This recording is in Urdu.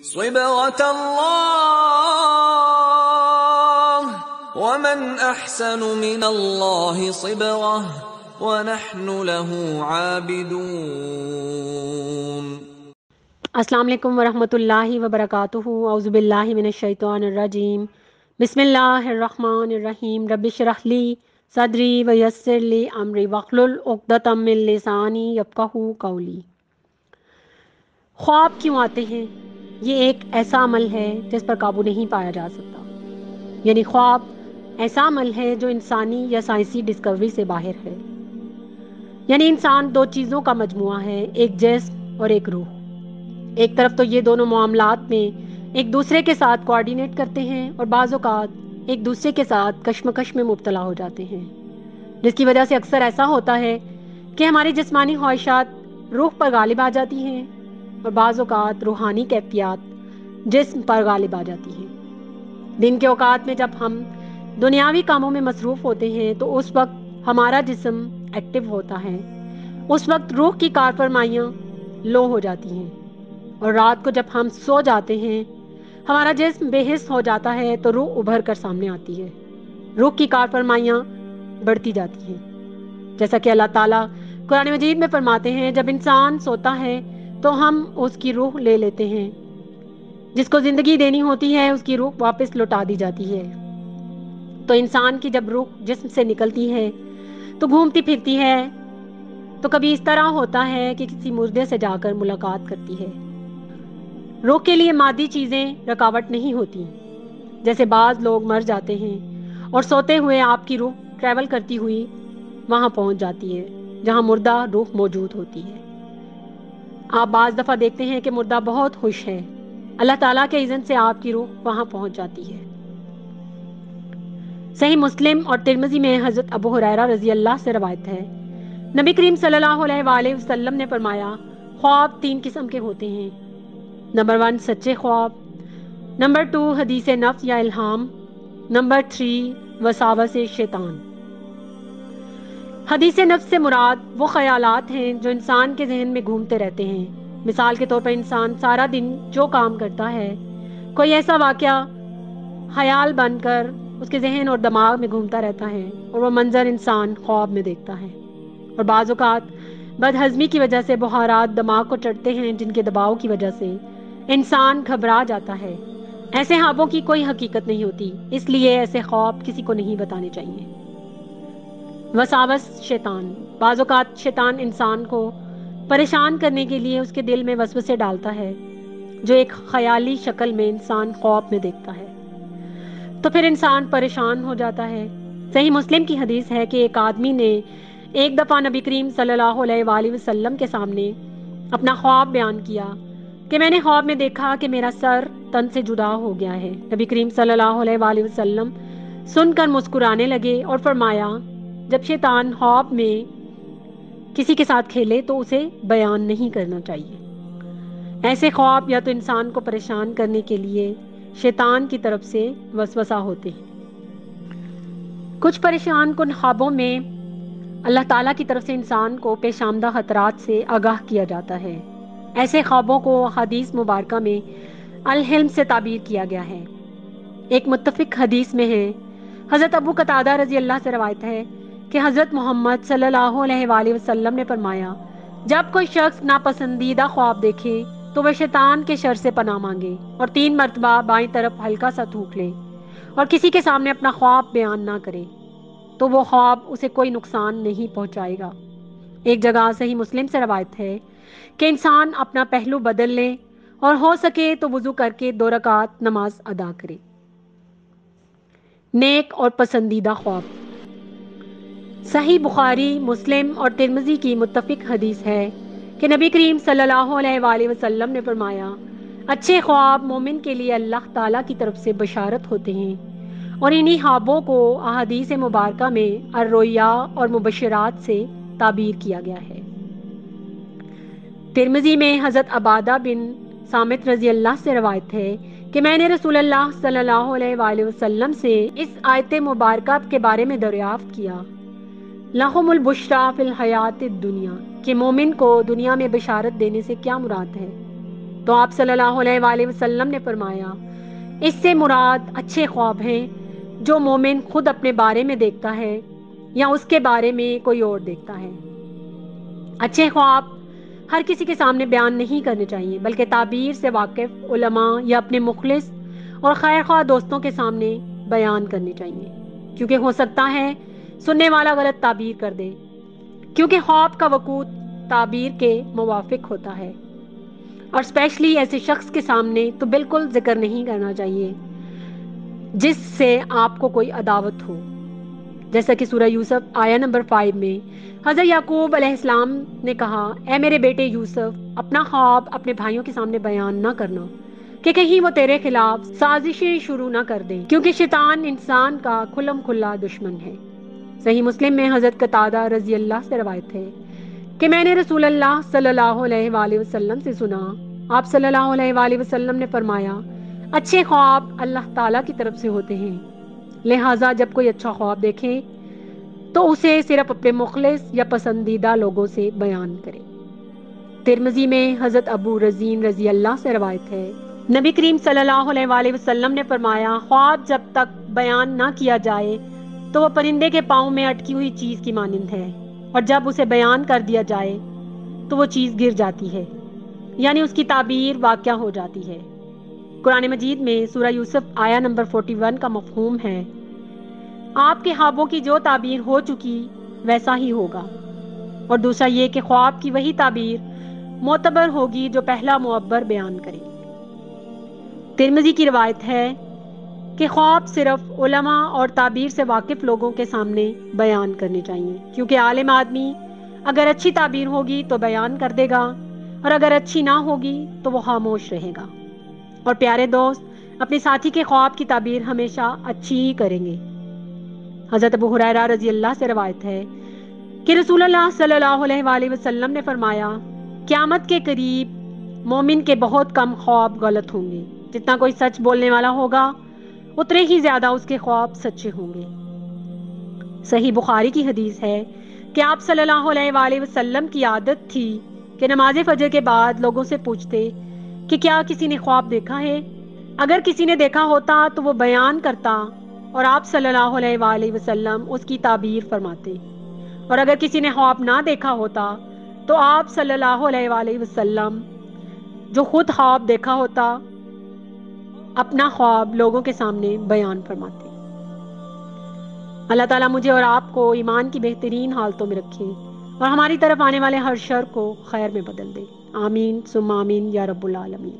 صبغة الله ومن أحسن من الله صبغة ونحن له عابدون۔ السلام علیکم ورحمۃ اللہ وبرکاتہ۔ اعوذ باللہ من الشیطان الرجیم، بسم اللہ الرحمن الرحیم۔ رب اشرح لی صدری ویسر لی امری واحلل عقدۃ من لسانی یفقہوا قولی۔ خواب کیوں آتے ہیں؟ یہ ایک ایسا عمل ہے جس پر قابو نہیں پایا جا سکتا، یعنی خواب ایسا عمل ہے جو انسانی یا سائنسی ڈسکوری سے باہر ہے۔ یعنی انسان دو چیزوں کا مجموعہ ہے، ایک جسم اور ایک روح۔ ایک طرف تو یہ دونوں معاملات میں ایک دوسرے کے ساتھ کوآرڈینیٹ کرتے ہیں اور بعض اوقات ایک دوسرے کے ساتھ کشمکش میں مبتلا ہو جاتے ہیں، جس کی وجہ سے اکثر ایسا ہوتا ہے کہ ہماری جسمانی خواہشات روح پر غالب آ جاتی ہیں اور بعض اوقات روحانی کیفیات جسم پر غالب آ جاتی ہیں۔ دن کے اوقات میں جب ہم دنیاوی کاموں میں مصروف ہوتے ہیں تو اس وقت ہمارا جسم ایکٹیو ہوتا ہے، اس وقت روح کی کارفرمائیاں لو ہو جاتی ہیں، اور رات کو جب ہم سو جاتے ہیں ہمارا جسم بے حس ہو جاتا ہے تو روح ابھر کر سامنے آتی ہے، روح کی کارفرمائیاں بڑھتی جاتی ہیں۔ جیسا کہ اللہ تعالیٰ قرآن مجید میں فرماتے ہیں، جب انسان سوتا ہے تو ہم اس کی روح لے لیتے ہیں، جس کو زندگی دینی ہوتی ہے اس کی روح واپس لوٹا دی جاتی ہے۔ تو انسان کی جب روح جسم سے نکلتی ہے تو گھومتی پھرتی ہے، تو کبھی اس طرح ہوتا ہے کہ کسی مردے سے جا کر ملاقات کرتی ہے۔ روح کے لیے مادی چیزیں رکاوٹ نہیں ہوتی، جیسے بعض لوگ مر جاتے ہیں اور سوتے ہوئے آپ کی روح ٹریول کرتی ہوئی وہاں پہنچ جاتی ہے جہاں مردہ روح موجود ہوتی ہے۔ آپ بعض دفعہ دیکھتے ہیں کہ مردہ بہت خوش ہے، اللہ تعالیٰ کے اذن سے آپ کی روح وہاں پہنچ جاتی ہے۔ صحیح مسلم اور ترمذی میں حضرت ابو ہریرہ رضی اللہ سے روایت ہے، نبی کریم صلی اللہ علیہ وآلہ وسلم نے فرمایا، خواب 3 قسم کے ہوتے ہیں۔ نمبر 1 سچے خواب، نمبر 2 حدیث نفس یا الہام، نمبر 3 وساوس شیطان۔ حدیث نفس سے مراد وہ خیالات ہیں جو انسان کے ذہن میں گھومتے رہتے ہیں۔ مثال کے طور پر انسان سارا دن جو کام کرتا ہے، کوئی ایسا واقعہ خیال بن کر اس کے ذہن اور دماغ میں گھومتا رہتا ہے اور وہ منظر انسان خواب میں دیکھتا ہے۔ اور بعض اوقات بد ہضمی کی وجہ سے بخارات دماغ کو چڑھتے ہیں، جن کے دباؤ کی وجہ سے انسان گھبرا جاتا ہے۔ ایسے خوابوں کی کوئی حقیقت نہیں ہوتی، اس لیے ایسے خواب کسی کو نہیں بتانے چاہیے۔ وساوس شیطان، بعض اوقات شیطان انسان کو پریشان کرنے کے لیے اس کے دل میں وسوسے ڈالتا ہے، جو ایک خیالی شکل میں انسان خواب میں دیکھتا ہے، تو پھر انسان پریشان ہو جاتا ہے۔ صحیح مسلم کی حدیث ہے کہ ایک آدمی نے ایک دفعہ نبی کریم صلی اللہ علیہ وآلہ وسلم کے سامنے اپنا خواب بیان کیا کہ میں نے خواب میں دیکھا کہ میرا سر تن سے جدا ہو گیا ہے۔ نبی کریم صلی اللہ علیہ وآلہ وسلم سن کر مسکرانے لگے اور فرمایا، جب شیطان خواب میں کسی کے ساتھ کھیلے تو اسے بیان نہیں کرنا چاہیے۔ ایسے خواب یا تو انسان کو پریشان کرنے کے لیے شیطان کی طرف سے وسوسہ ہوتے ہیں۔ کچھ پریشان کن خوابوں میں اللہ تعالیٰ کی طرف سے انسان کو پیش آمدہ خطرات سے آگاہ کیا جاتا ہے۔ ایسے خوابوں کو حدیث مبارکہ میں الحلم سے تعبیر کیا گیا ہے۔ ایک متفق حدیث میں ہے، حضرت ابو قتادہ رضی اللہ سے روایت ہے کہ حضرت محمد صلی اللہ علیہ وآلہ وسلم نے فرمایا، جب کوئی شخص ناپسندیدہ خواب دیکھے تو وہ شیطان کے شر سے پناہ مانگے اور 3 مرتبہ بائیں طرف ہلکا سا تھوک لے اور کسی کے سامنے اپنا خواب بیان نہ کرے، تو وہ خواب اسے کوئی نقصان نہیں پہنچائے گا۔ ایک جگہ صحیح مسلم سے روایت ہے کہ انسان اپنا پہلو بدل لے اور ہو سکے تو وضو کر کے 2 رکعت نماز ادا کرے۔ نیک اور پسندیدہ خواب، صحیح بخاری، مسلم اور ترمذی کی متفق حدیث ہے کہ نبی کریم صلی اللہ علیہ وآلہ وسلم نے فرمایا، اچھے خواب مومن کے لیے اللہ تعالیٰ کی طرف سے بشارت ہوتے ہیں، اور انہی خوابوں کو احادیث مبارکہ میں الرؤیا اور مبشرات سے تعبیر کیا گیا ہے۔ ترمذی میں حضرت عبادہ بن صامت رضی اللہ سے روایت ہے کہ میں نے رسول اللہ صلی اللہ علیہ وآلہ وسلم سے اس آیت مبارکہ کے بارے میں دریافت کیا، لَهُمُ الْبُشْرَىٰ فِی الْحَیَاةِ الدُّنْیَا، کہ مومن کو دنیا میں بشارت دینے سے کیا مراد ہے؟ تو آپ صلی اللہ علیہ وآلہ وسلم نے فرمایا اس سے مراد اچھے خواب ہیں جو مومن خود اپنے بارے میں دیکھتا ہے یا اس کے بارے میں کوئی اور دیکھتا ہے۔ اچھے خواب ہر کسی کے سامنے بیان نہیں کرنے چاہیے، بلکہ تعبیر سے واقف علماء یا اپنے مخلص اور خیر خواہ دوستوں کے سامنے بیان کرنے چاہیے، کیونکہ ہو سکتا ہے سننے والا غلط تعبیر کر دے، کیونکہ خواب کا وقوع تعبیر کے موافق ہوتا ہے، اور اسپیشلی ایسے شخص کے سامنے تو بالکل ذکر نہیں کرنا چاہیے جس سے آپ کو کوئی عداوت ہو، جیسا کہ سورہ یوسف آیہ نمبر 5 میں حضرت یعقوب علیہ السلام نے کہا اے میرے بیٹے یوسف اپنا خواب اپنے بھائیوں کے سامنے بیان نہ کرنا کہ کہیں وہ تیرے خلاف سازشیں شروع نہ کر دیں، کیونکہ شیطان انسان کا کھلم کھلا دشمن ہے۔ صحیح مسلم میں حضرت قتادہ رضی اللہ سے روایت ہے کہ میں نے رسول اللہ صلی اللہ علیہ وآلہ وسلم سے سنا، آپ صلی اللہ علیہ وآلہ وسلم نے فرمایا اچھے خواب اللہ تعالیٰ کی طرف سے ہوتے ہیں، لہٰذا جب کوئی اچھا خواب دیکھے تو اسے صرف اپنے مخلص یا پسندیدہ لوگوں سے بیان کرے۔ ترمذی میں حضرت ابو رزین رضی اللہ سے روایت ہے، نبی کریم صلی اللہ علیہ وآلہ وسلم نے فرمایا خواب جب تک بیان نہ کیا جائے تو وہ پرندے کے پاؤں میں اٹکی ہوئی چیز کی مانند ہے، اور جب اسے بیان کر دیا جائے تو وہ چیز گر جاتی ہے، یعنی اس کی تعبیر واقعہ ہو جاتی ہے۔ قرآن مجید میں سورہ یوسف آیہ نمبر 41 کا مفہوم ہے آپ کے خوابوں کی جو تعبیر ہو چکی ویسا ہی ہوگا، اور دوسرا یہ کہ خواب کی وہی تعبیر معتبر ہوگی جو پہلا معبر بیان کرے۔ ترمذی کی روایت ہے کہ خواب صرف علماء اور تعبیر سے واقف لوگوں کے سامنے بیان کرنے چاہیے، کیونکہ عالم آدمی اگر اچھی تعبیر ہوگی تو بیان کر دے گا، اور اگر اچھی نہ ہوگی تو وہ خاموش رہے گا۔ اور پیارے دوست اپنے ساتھی کے خواب کی تعبیر ہمیشہ اچھی ہی کریں گے۔ حضرت ابو ہریرہ رضی اللہ سے روایت ہے کہ رسول اللہ صلی اللہ علیہ وآلہ وسلم نے فرمایا قیامت کے قریب مومن کے بہت کم خواب غلط ہوں گے، جتنا کوئی سچ بولنے والا ہوگا اتنے ہی زیادہ اس کے خواب سچے ہوں گے۔ صحیح بخاری کی حدیث ہے کہ آپ صلی اللہ علیہ وآلہ وسلم کی عادت تھی کہ نماز فجر کے بعد لوگوں سے پوچھتے کہ کیا کسی نے خواب دیکھا ہے، اگر کسی نے دیکھا ہوتا تو وہ بیان کرتا اور آپ صلی اللہ علیہ وآلہ وسلم اس کی تعبیر فرماتے، اور اگر کسی نے خواب نہ دیکھا ہوتا تو آپ صلی اللہ علیہ وآلہ وسلم جو خود خواب دیکھا ہوتا اپنا خواب لوگوں کے سامنے بیان فرماتے۔ اللہ تعالیٰ مجھے اور آپ کو ایمان کی بہترین حالتوں میں رکھے اور ہماری طرف آنے والے ہر شر کو خیر میں بدل دے، آمین ثم آمین یا رب العالمین۔